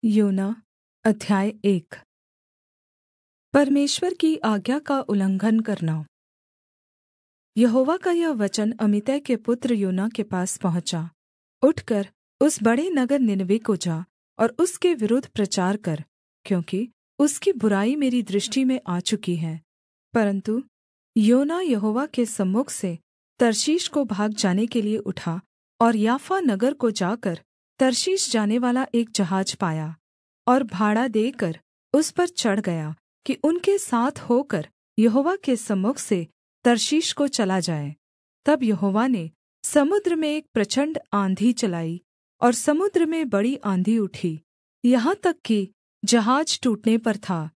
योना अध्याय 1। परमेश्वर की आज्ञा का उल्लंघन करना। यहोवा का यह वचन अमित्तै के पुत्र योना के पास पहुँचा। उठकर उस बड़े नगर निनवे को जा और उसके विरुद्ध प्रचार कर, क्योंकि उसकी बुराई मेरी दृष्टि में आ चुकी है। परन्तु योना यहोवा के सम्मुख से तर्शीश को भाग जाने के लिए उठा और याफा नगर को जाकर तर्शीश जानेवाला एक जहाज पाया और भाड़ा देकर उस पर चढ़ गया कि उनके साथ होकर यहोवा के सम्मुख से तर्शीश को चला जाए। तब यहोवा ने समुद्र में एक प्रचण्ड आँधी चलाई और समुद्र में बड़ी आँधी उठी, यहाँ तक कि जहाज टूटने पर था।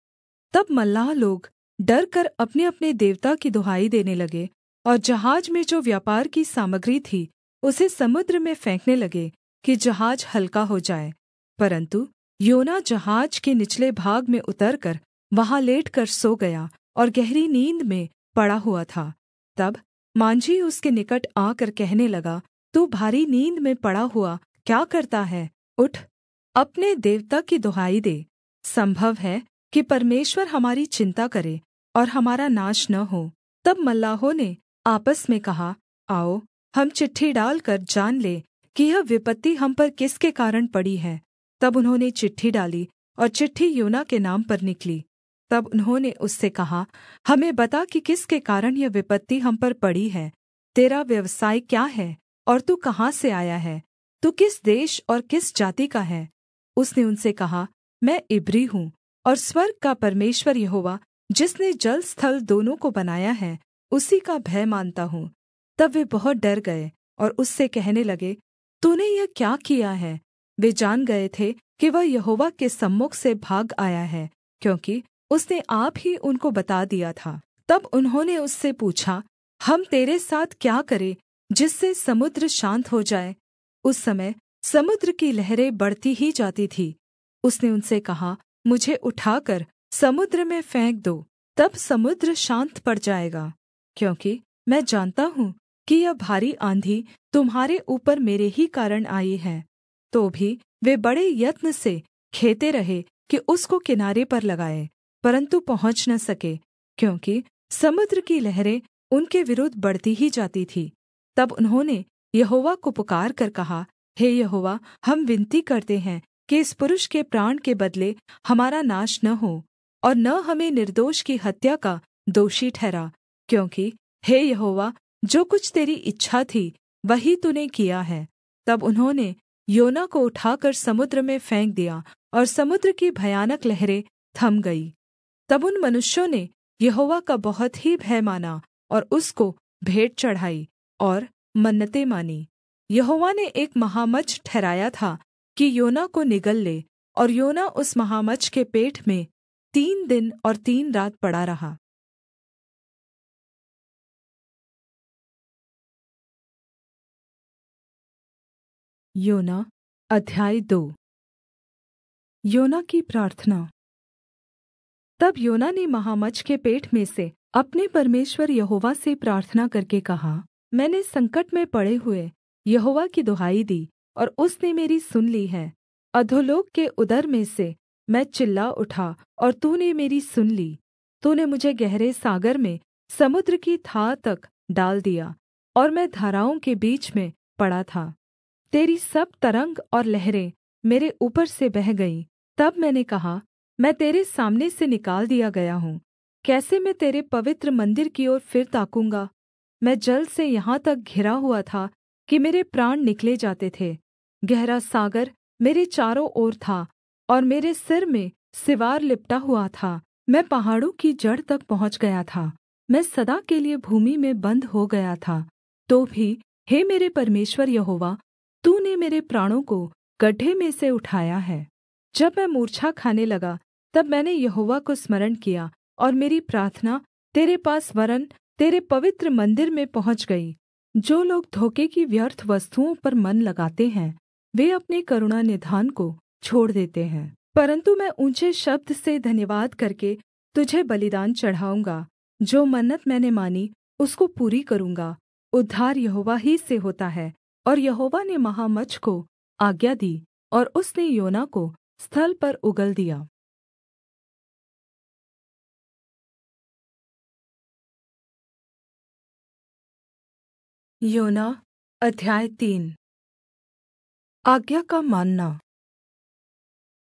तब मल्लाह लोग डरकर अपने-अपने देवता की दुहाई देने लगे और जहाज में जो व्यापार की सामग्री थी उसे समुद्र में फेंकने लगे कि जहाज हल्का हो जाए। परन्तु योना जहाज के निचले भाग में उतरकर वहाँ लेटकर सो गया और गहरी नींद में पड़ा हुआ था। तब माँझी उसके निकट आकर कहने लगा, तू भारी नींद में पड़ा हुआ क्या करता है? उठ, अपने देवता की दुहाई दे। संभव है कि परमेश्वर हमारी चिन्ता करे और हमारा नाश न हो। तब मल्लाहों ने आपस में कहा, आओ हम चिट्ठी डालकर जान लें कि यह विपत्ति हम पर किसके कारण पड़ी है। तब उन्होंने चिट्ठी डाली और चिट्ठी योना के नाम पर निकली। तब उन्होंने उससे कहा, हमें बता कि किसके कारण यह विपत्ति हम पर पड़ी है। तेरा व्यवसाय क्या है और तू कहाँ से आया है? तू किस देश और किस जाति का है? उसने उनसे कहा, मैं इब्री हूँ और स्वर्ग का परमेश्वर यहोवा, जिसने जल स्थल दोनों को बनाया है, उसी का भय मानता हूँ। तब वे बहुत डर गए और उससे कहने लगे, तूने यह क्या किया है? वे जान गए थे कि वह यहोवा के सम्मुख से भाग आया है, क्योंकि उसने आप ही उनको बता दिया था। तब उन्होंने उससे पूछा, हम तेरे साथ क्या करें जिससे समुद्र शान्त हो जाए? उस समय समुद्र की लहरें बढ़ती ही जाती थी। उसने उनसे कहा, मुझे उठाकर समुद्र में फेंक दो, तब समुद्र शान्त पड़ जाएगा। क्योंकि मैं जानता हूँ कि यह भारी आँधी तुम्हारे ऊपर मेरे ही कारण आई है। तो भी वे बड़े यत्न से खेते रहे कि उसको किनारे पर लगाएँ, परन्तु पहुँच न सके, क्योंकि समुद्र की लहरें उनके विरुद्ध बढ़ती ही जाती थी। तब उन्होंने यहोवा को पुकारकर कहा, हे यहोवा, हम विनती करते हैं कि इस पुरुष के प्राण के बदले हमारा नाश न हो और न हमें निर्दोष की हत्या का दोषी ठहरा, क्योंकि हे यहोवा, जो कुछ तेरी इच्छा थी वही तूने किया है। तब उन्होंने योना को उठाकर समुद्र में फेंक दिया और समुद्र की भयानक लहरें थम गई। तब उन मनुष्यों ने यहोवा का बहुत ही भय माना और उसको भेंट चढ़ाई और मन्नतें मानी। यहोवा ने एक महामच्छ ठहराया था कि योना को निगल ले, और योना उस महामच्छ के पेट में 3 दिन और 3 रात पड़ा रहा। योना अध्याय 2। योना की प्रार्थना। तब योना ने महामच्छ के पेट में से अपने परमेश्वर यहोवा से प्रार्थना करके कहा, मैंने संकट में पड़े हुए यहोवा की दुहाई दी और उसने मेरी सुन ली है। अधोलोक के उदर में से मैं चिल्ला उठा और तूने मेरी सुन ली। तूने मुझे गहरे सागर में समुद्र की थाह तक डाल दिया और मैं धाराओं के बीच में पड़ा था। तेरी सब तरंग और लहरें मेरे ऊपर से बह गईं। तब मैंने कहा, मैं तेरे सामने से निकाल दिया गया हूँ, कैसे मैं तेरे पवित्र मंदिर की ओर फिर ताकूँगा? मैं जल से यहाँ तक घिरा हुआ था कि मेरे प्राण निकले जाते थे। गहरा सागर मेरे चारों ओर था और मेरे सिर में सिवार लिपटा हुआ था। मैं पहाड़ों की जड़ तक पहुँच गया था। मैं सदा के लिए भूमि में बन्द हो गया था। तो भी हे मेरे परमेश्वर यहोवा, तूने मेरे प्राणों को गड्ढे में से उठाया है। जब मैं मूर्छा खाने लगा, तब मैंने यहोवा को स्मरण किया और मेरी प्रार्थना तेरे पास वरन् तेरे पवित्र मंदिर में पहुँच गई। जो लोग धोखे की व्यर्थ वस्तुओं पर मन लगाते हैं, वे अपने करुणा निधान को छोड़ देते हैं। परन्तु मैं ऊँचे शब्द से धन्यवाद करके तुझे बलिदान चढ़ाऊँगा। जो मन्नत मैंने मानी उसको पूरी करूँगा। उद्धार यहोवा ही से होता है। और यहोवा ने महामच्छ को आज्ञा दी और उसने योना को स्थल पर उगल दिया। योना अध्याय 3। आज्ञा का मानना।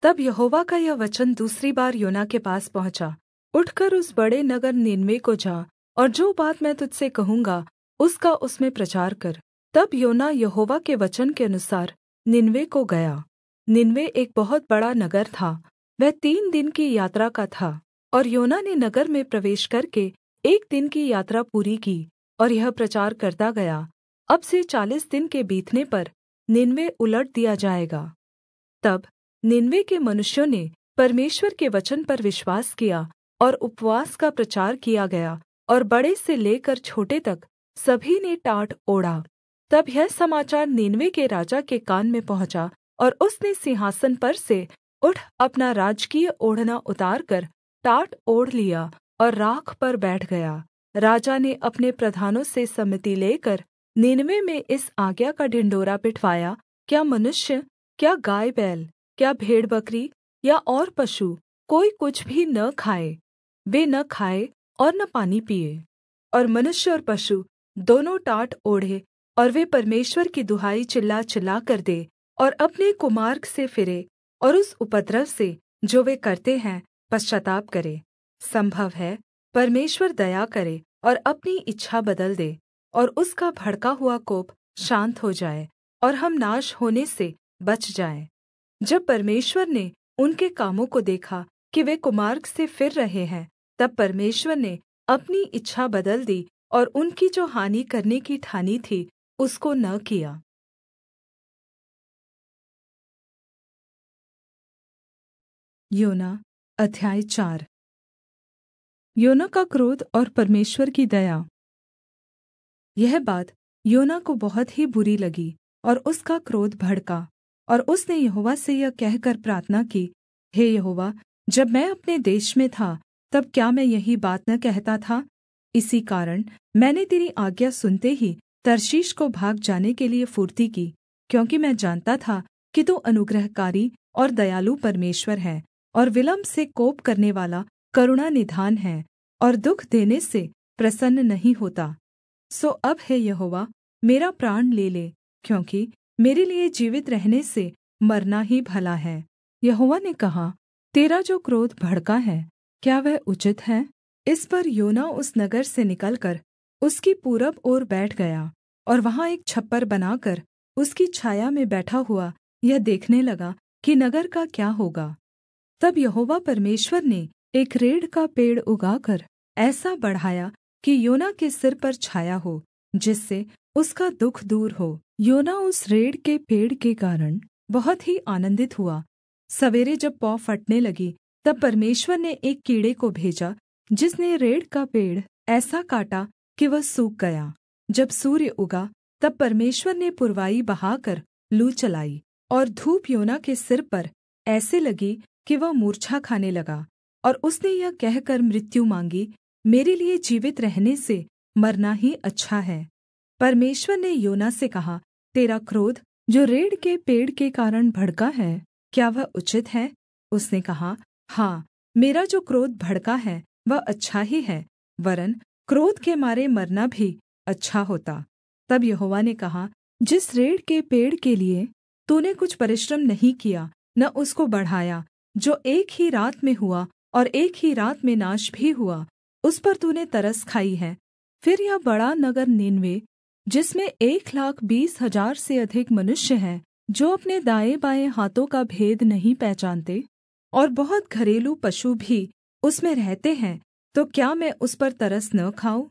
तब यहोवा का यह वचन दूसरी बार योना के पास पहुँचा, उठकर उस बड़े नगर नीनवे को जा, और जो बात मैं तुझसे कहूँगा उसका उसमें प्रचार कर। तब योना यहोवा के वचन के अनुसार निनवे को गया। निनवे एक बहुत बड़ा नगर था, वह 3 दिन की यात्रा का था। और योना ने नगर में प्रवेश करके 1 दिन की यात्रा पूरी की, और यह प्रचार करता गया, अब से 40 दिन के बीतने पर निनवे उलट दिया जाएगा। तब निनवे के मनुष्यों ने परमेश्वर के वचन पर विश्वास किया, और उपवास का प्रचार किया गया, और बड़े से लेकर छोटे तक सभी ने टाट ओढ़ा। तब यह समाचार निनवे के राजा के कान में पहुँचा, और उसने सिंहासन पर से उठ अपना राजकीय ओढ़ना उतारकर टाट ओढ़ लिया, और राख पर बैठ गया। राजा ने अपने प्रधानों से सम्मति लेकर निनवे में इस आज्ञा का ढिंढोरा पिटवाया, क्या मनुष्य, क्या गाय बैल, क्या भेड़ बकरी या और पशु कोई कुछ भी न खाए। वे न खाए और न पानी पिए। और मनुष्य और पशु दोनों टाट ओढ़े, और वे परमेश्वर की दुहाई चिल्ला चिल्ला कर दे, और अपने कुमार्ग से फिरे, और उस उपद्रव से जो वे करते हैं पश्चाताप करे। संभव है परमेश्वर दया करे और अपनी इच्छा बदल दे, और उसका भड़का हुआ कोप शान्त हो जाए, और हम नाश होने से बच जाएं। जब परमेश्वर ने उनके कामों को देखा कि वे कुमार्ग से फिर रहे हैं, तब परमेश्वर ने अपनी इच्छा बदल दी, और उनकी जो हानि करने की ठानी थी उसको न किया। योना अध्याय 4। योना का क्रोध और परमेश्वर की दया। यह बात योना को बहुत ही बुरी लगी, और उसका क्रोध भड़का, और उसने यहोवा से यह कहकर प्रार्थना की, हे यहोवा, जब मैं अपने देश में था तब क्या मैं यही बात न कहता था? इसी कारण मैंने तेरी आज्ञा सुनते ही तर्शीश को भाग जाने के लिए फुर्ती की, क्योंकि मैं जानता था कि तू अनुग्रहकारी और दयालु परमेश्वर है, और विलम्ब से कोप करनेवाला करुणा निधान है, और दुःख देने से प्रसन्न नहीं होता। सो अब हे यहोवा, मेरा प्राण ले ले, क्योंकि मेरे लिए जीवित रहने से मरना ही भला है। यहोवा ने कहा, तेरा जो क्रोध भड़का है, क्या वह उचित है? इस पर योना उस नगर से निकलकर उसकी पूरब ओर बैठ गया, और वहाँ एक छप्पर बनाकर उसकी छाया में बैठा हुआ यह देखने लगा कि नगर का क्या होगा। तब यहोवा परमेश्वर ने एक रेड़ का पेड़ उगाकर ऐसा बढ़ाया कि योना के सिर पर छाया हो, जिससे उसका दुःख दूर हो। योना उस रेड़ के पेड़ के कारण बहुत ही आनन्दित हुआ। सवेरे जब पौ फटने लगी, तब परमेश्वर ने एक कीड़े को भेजा, जिसने रेड़ का पेड़ ऐसा काटा कि वह सूख गया। जब सूर्य उगा, तब परमेश्वर ने पुरवाई बहाकर लू चलाई, और धूप योना के सिर पर ऐसे लगी कि वह मूर्छा खाने लगा, और उसने यह कहकर मृत्यु माँगी, मेरे लिए जीवित रहने से मरना ही अच्छा है। परमेश्वर ने योना से कहा, तेरा क्रोध जो रेड़ के पेड़ के कारण भड़का है, क्या वह उचित है? उसने कहा, हाँ, मेरा जो क्रोध भड़का है वह अच्छा ही है, वरन् क्रोध के मारे मरना भी अच्छा होता। तब यहोवा ने कहा, जिस रेड़ के पेड़ के लिए तूने कुछ परिश्रम नहीं किया, न उसको बढ़ाया, जो एक ही रात में हुआ और एक ही रात में नाश भी हुआ, उस पर तूने तरस खाई है। फिर यह बड़ा नगर नीनवे, जिसमें 1,20,000 से अधिक मनुष्य हैं, जो अपने दाएँ बाएँ हाथों का भेद नहीं पहचानते, और बहुत घरेलू पशु भी उसमें रहते हैं, तो क्या मैं उस पर तरस न खाऊँ?